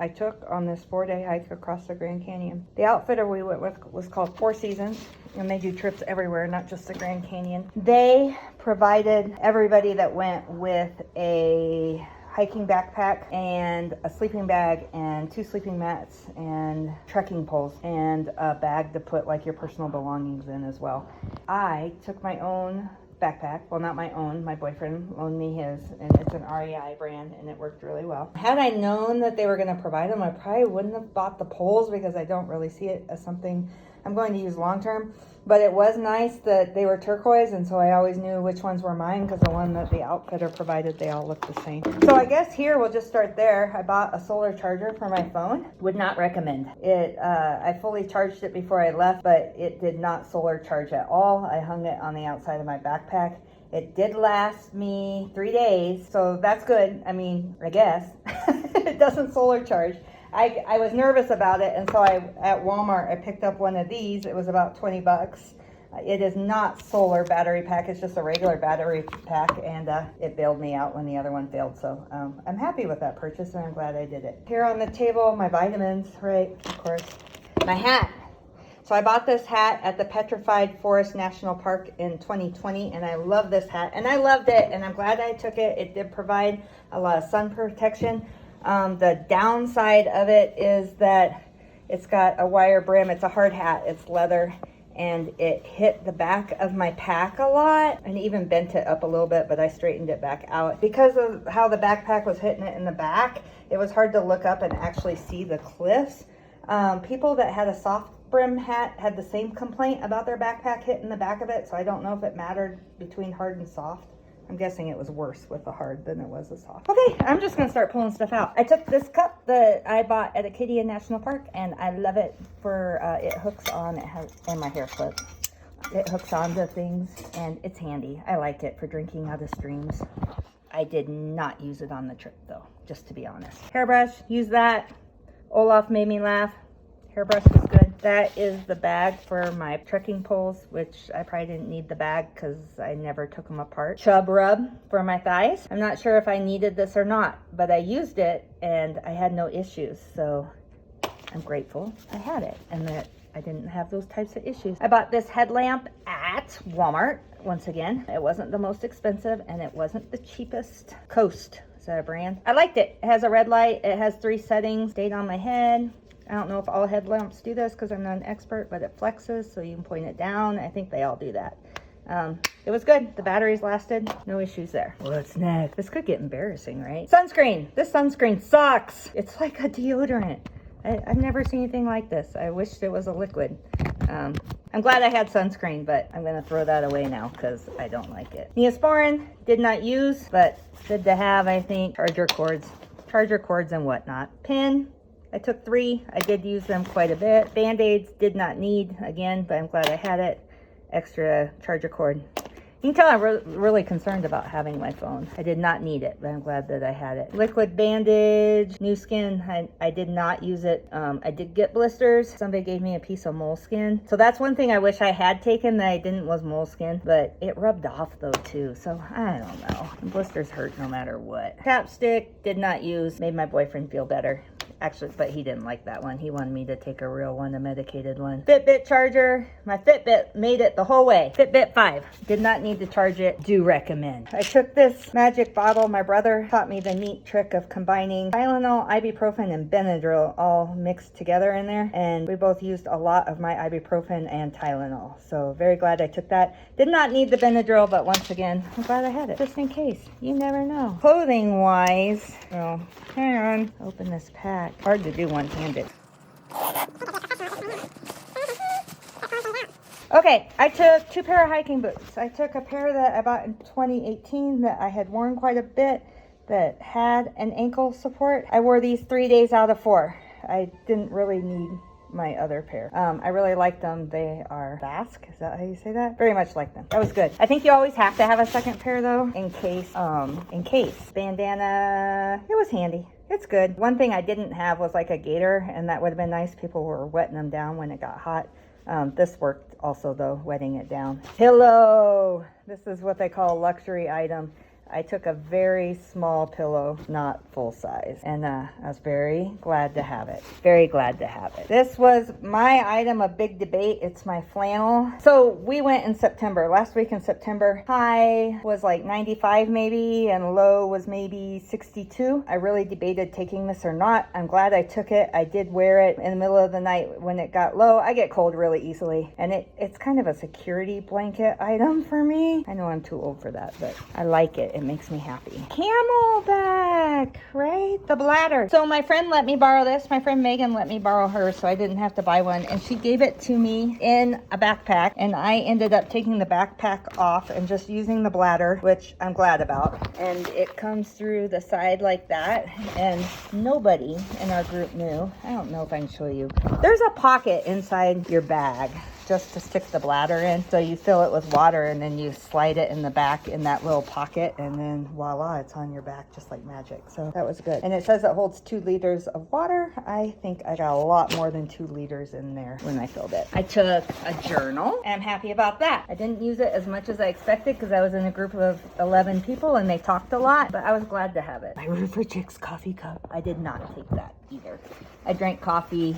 I took on this 4-day hike across the Grand Canyon. The outfitter we went with was called Four Seasons, and they do trips everywhere, not just the Grand Canyon. They provided everybody that went with a hiking backpack and a sleeping bag and 2 sleeping mats and trekking poles and a bag to put like your personal belongings in as well. I took my own backpack. Well, not my own. My boyfriend loaned me his, and it's an REI brand, and it worked really well. Had I known that they were going to provide them, I probably wouldn't have bought the poles because I don't really see it as something I'm going to use long term. But it was nice that they were turquoise, and so I always knew which ones were mine because the one that the outfitter provided, they all look the same. So I guess here we'll just start there. I bought a solar charger for my phone. Would not recommend it. I fully charged it before I left, but it did not solar charge at all. I hung it on the outside of my backpack. It did last me 3 days, so that's good. I mean, I guess. It doesn't solar charge. I was nervous about it, and so at Walmart I picked up one of these. It was about 20 bucks. It is not solar battery pack, it's just a regular battery pack, and it bailed me out when the other one failed. So I'm happy with that purchase, and I'm glad I did it. Here on the table, my vitamins, right, of course. My hat. So I bought this hat at the Petrified Forest National Park in 2020, and I love this hat, and I loved it, and I'm glad I took it. It did provide a lot of sun protection. The downside of it is that it's got a wire brim. It's a hard hat. It's leather, and it hit the back of my pack a lot and even bent it up a little bit, but I straightened it back out. Because of how the backpack was hitting it in the back, it was hard to look up and actually see the cliffs. People that had a soft brim hat had the same complaint about their backpack hitting the back of it, so I don't know if it mattered between hard and soft. I'm guessing it was worse with the hard than it was the soft. Okay, I'm just gonna start pulling stuff out. I took this cup that I bought at Acadia National Park, and I love it for, it hooks on, and my hair clip. It hooks on to things, and it's handy. I like it for drinking out of streams. I did not use it on the trip though, just to be honest. Hairbrush, use that. Olaf made me laugh. Hairbrush was good. That is the bag for my trekking poles, which I probably didn't need the bag because I never took them apart. Chub rub for my thighs. I'm not sure if I needed this or not, but I used it and I had no issues. So I'm grateful I had it and that I didn't have those types of issues. I bought this headlamp at Walmart. Once again, it wasn't the most expensive and it wasn't the cheapest. Coast, is that a brand? I liked it. It has a red light. It has 3 settings. Stayed on my head. I don't know if all headlamps do this because I'm not an expert, but it flexes so you can point it down. I think they all do that. It was good. The batteries lasted. No issues there. What's next? This could get embarrassing, right? Sunscreen. This sunscreen sucks. It's like a deodorant. I've never seen anything like this. I wished it was a liquid. I'm glad I had sunscreen, but I'm going to throw that away now because I don't like it. Neosporin, did not use, but good to have, I think. Charger cords and whatnot. Pin. I took 3. I did use them quite a bit. Band-Aids did not need, again, but I'm glad I had it. Extra charger cord. You can tell I'm really concerned about having my phone. I did not need it, but I'm glad that I had it. Liquid bandage, new skin. I did not use it. I did get blisters. Somebody gave me a piece of moleskin. So that's one thing I wish I had taken that I didn't was moleskin, but it rubbed off though too. So I don't know. Blisters hurt no matter what. Chapstick, did not use. Made my boyfriend feel better. Actually, but he didn't like that one. He wanted me to take a real one, a medicated one. Fitbit charger. My Fitbit made it the whole way. Fitbit 5. Did not need to charge it. Do recommend. I took this magic bottle. My brother taught me the neat trick of combining Tylenol, ibuprofen, and Benadryl all mixed together in there. And we both used a lot of my ibuprofen and Tylenol. So very glad I took that. Did not need the Benadryl, but once again, I'm glad I had it. Just in case. You never know. Clothing wise, well, hang on. Open this pack. Hard to do one-handed. Okay, I took 2 pair of hiking boots. I took a pair that I bought in 2018 that I had worn quite a bit that had an ankle support. I wore these 3 days out of 4. I didn't really need my other pair. I really like them. They are Basque. Is that how you say that? Very much like them. That was good. I think you always have to have a second pair though, in case. Bandana, it was handy. It's good. One thing I didn't have was like a gaiter, and that would have been nice. People were wetting them down when it got hot. This worked also though, wetting it down. Pillow. This is what they call a luxury item. I took a very small pillow, not full size, and I was very glad to have it. Very glad to have it. This was my item of big debate. It's my flannel. So we went in September, last week in September. High was like 95 maybe, and low was maybe 62. I really debated taking this or not. I'm glad I took it. I did wear it in the middle of the night when it got low. I get cold really easily, and it's kind of a security blanket item for me. I know I'm too old for that, but I like it. It makes me happy. Camelback, right? The bladder. So my friend let me borrow this. My friend Megan let me borrow hers, so I didn't have to buy one, and she gave it to me in a backpack, and I ended up taking the backpack off and just using the bladder, which I'm glad about. And it comes through the side like that, and nobody in our group knew. I don't know if I can show you. There's a pocket inside your bag just to stick the bladder in. So you fill it with water and then you slide it in the back in that little pocket, and then voila, it's on your back just like magic. So that was good. And it says it holds 2 liters of water. I think I got a lot more than 2 liters in there when I filled it. I took a journal, and I'm happy about that. I didn't use it as much as I expected because I was in a group of 11 people and they talked a lot, but I was glad to have it. My Rufrigix coffee cup. I did not take that either. I drank coffee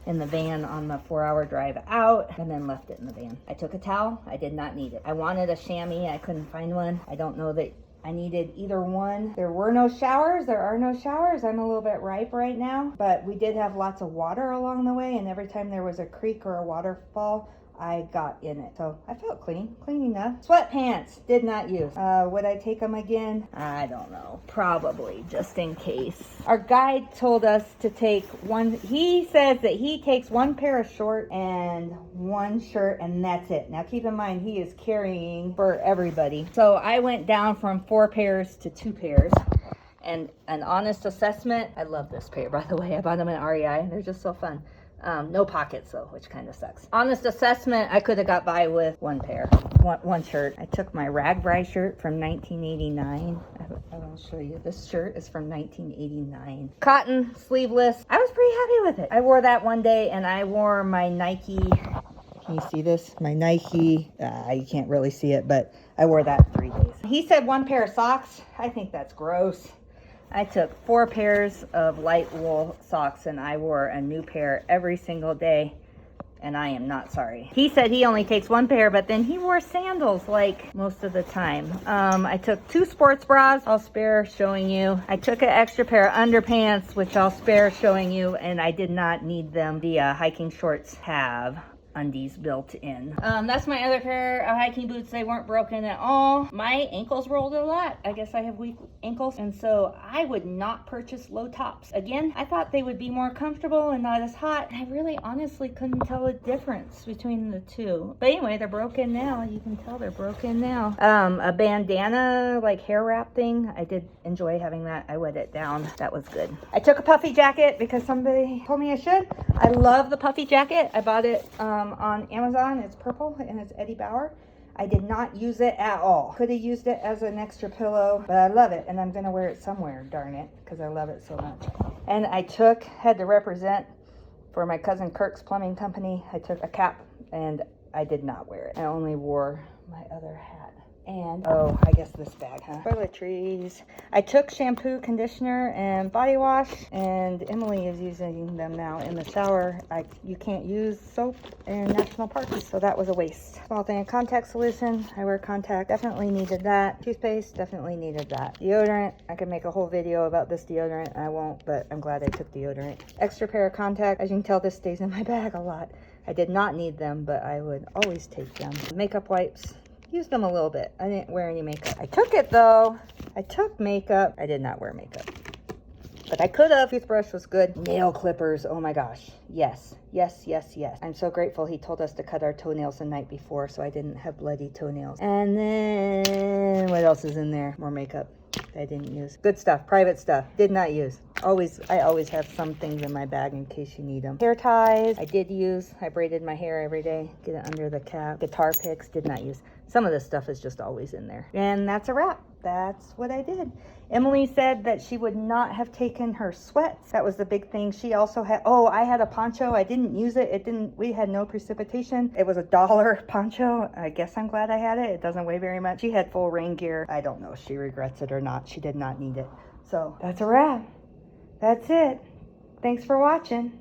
in the van on the 4-hour drive out and then left it in the van. I took a towel. I did not need it. I wanted a chamois. I couldn't find one. I don't know that I needed either one. There were no showers. There are no showers. I'm a little bit ripe right now, but we did have lots of water along the way, and every time there was a creek or a waterfall, I got in it. So I felt clean enough. Sweatpants, did not use. Would I take them again? I don't know. Probably, just in case. Our guide told us to take one. He says that he takes 1 pair of shorts and 1 shirt, and that's it. Now keep in mind, he is carrying for everybody. So I went down from 4 pairs to 2 pairs. And an honest assessment, I love this pair, by the way. I bought them at REI. They're just so fun. No pockets though, which kind of sucks. Honest assessment, I could have got by with 1 pair, one shirt. I took my RAGBRAI shirt from 1989. I want to show you. This shirt is from 1989. Cotton, sleeveless. I was pretty happy with it. I wore that one day, and I wore my Nike. Can you see this? My Nike. You can't really see it, but I wore that 3 days. He said 1 pair of socks. I think that's gross. I took 4 pairs of light wool socks, and I wore a new pair every single day, and I am not sorry. He said he only takes 1 pair, but then he wore sandals like most of the time. I took 2 sports bras. I'll spare showing you. I took an extra pair of underpants, which I'll spare showing you, and I did not need them. The hiking shorts have undies built in. That's my other pair of hiking boots. They weren't broken at all. My ankles rolled a lot. I guess I have weak ankles, and so I would not purchase low tops. Again, I thought they would be more comfortable and not as hot. I really honestly couldn't tell a difference between the two. But anyway, they're broken now. You can tell they're broken now. A bandana, like hair wrap thing. I did enjoy having that. I wet it down. That was good. I took a puffy jacket because somebody told me I should. I love the puffy jacket. I bought it on Amazon. It's purple and it's Eddie Bauer. I did not use it at all. Could have used it as an extra pillow, but I love it, and I'm gonna wear it somewhere, darn it, because I love it so much. And I had to represent for my cousin Kirk's plumbing company. I took a cap and I did not wear it. I only wore my other hat. And, oh, I guess this bag, huh? Toiletries. I took shampoo, conditioner, and body wash, and Emily is using them now in the shower. You can't use soap in national parks, so that was a waste. Small thing, contact solution. I wear contact, definitely needed that. Toothpaste, definitely needed that. Deodorant, I could make a whole video about this deodorant. I won't, but I'm glad I took deodorant. Extra pair of contacts. As you can tell, this stays in my bag a lot. I did not need them, but I would always take them. Makeup wipes. Used them a little bit. I didn't wear any makeup. I took it though. I took makeup. I did not wear makeup, but I could have. Toothbrush was good. Nail clippers. Oh my gosh. Yes, yes, yes, yes. I'm so grateful he told us to cut our toenails the night before so I didn't have bloody toenails. And then what else is in there? More makeup that I didn't use. Good stuff. Private stuff. Did not use. I always have some things in my bag in case you need them. Hair ties. I did use. I braided my hair every day. Get it under the cap. Guitar picks. Did not use. Some of this stuff is just always in there. And that's a wrap. that's what I did. Emily said that she would not have taken her sweats. That was the big thing. She also had, oh, I had a poncho. I didn't use it. We had no precipitation. It was $1 poncho. I guess I'm glad I had it. It doesn't weigh very much. She had full rain gear. I don't know if she regrets it or not. She did not need it. So that's a wrap. That's it. Thanks for watching.